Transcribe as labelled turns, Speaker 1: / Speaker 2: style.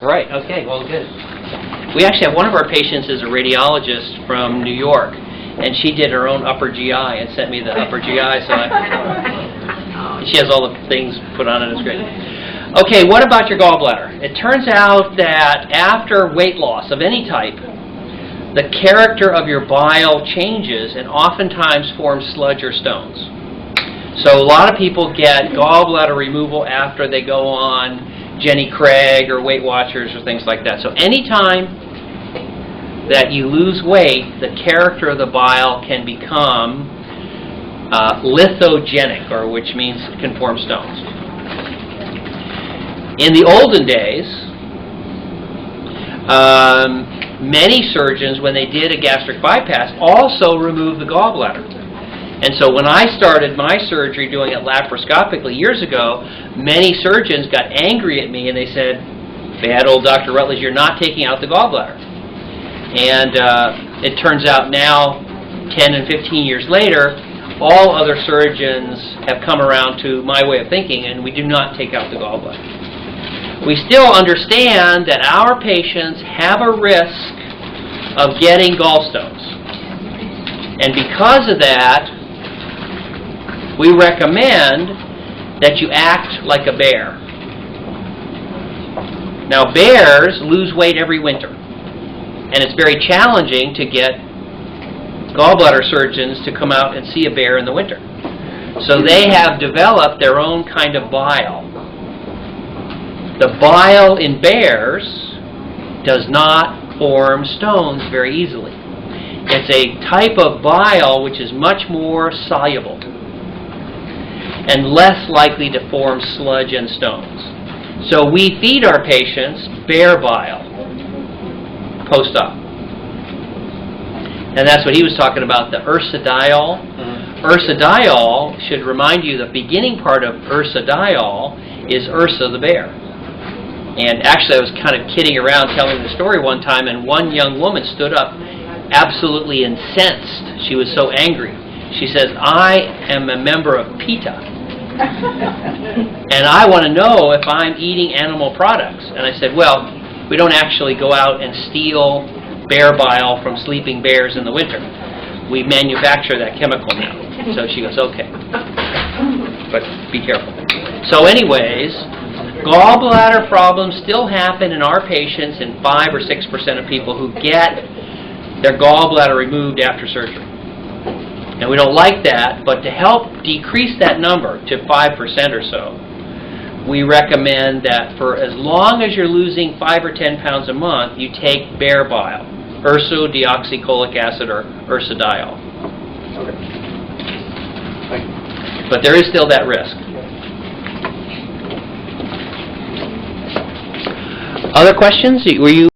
Speaker 1: Right, okay, well, good. We actually have one of our patients is a radiologist from New York, and she did her own upper GI and sent me the upper GI, so she has all the things put on it. It's great. Okay, what about your gallbladder? It turns out that after weight loss of any type, the character of your bile changes and oftentimes forms sludge or stones. So a lot of people get gallbladder removal after they go on Jenny Craig or Weight Watchers or things like that. So anytime that you lose weight, the character of the bile can become lithogenic, or which means it can form stones. In the olden days, many surgeons, when they did a gastric bypass, also removed the gallbladder. And so when I started my surgery doing it laparoscopically years ago, many surgeons got angry at me and they said, "Bad old Dr. Rutledge, you're not taking out the gallbladder." And it turns out now, 10 and 15 years later, all other surgeons have come around to my way of thinking, and we do not take out the gallbladder. We still understand that our patients have a risk of getting gallstones. And because of that, we recommend that you act like a bear. Now, bears lose weight every winter, and it's very challenging to get gallbladder surgeons to come out and see a bear in the winter. So they have developed their own kind of bile. The bile in bears does not form stones very easily. It's a type of bile which is much more soluble and less likely to form sludge and stones. So we feed our patients bear bile post-op. And that's what he was talking about, the ursodiol. Ursodiol should remind you the beginning part of ursodiol is Ursa the bear. And actually I was kind of kidding around telling the story one time, and one young woman stood up absolutely incensed. She was so angry. She says, "I am a member of PETA, and I want to know if I'm eating animal products." And I said, "Well, we don't actually go out and steal bear bile from sleeping bears in the winter. We manufacture that chemical now." So she goes, "Okay, but be careful." So anyways, gallbladder problems still happen in our patients in 5 or 6% of people who get their gallbladder removed after surgery. And we don't like that, but to help decrease that number to 5% or so, we recommend that for as long as you're losing 5 or 10 pounds a month, you take bear bile, ursodeoxycholic acid or ursodiol.
Speaker 2: Okay. Thank you.
Speaker 1: But there is still that risk. Other questions? Were you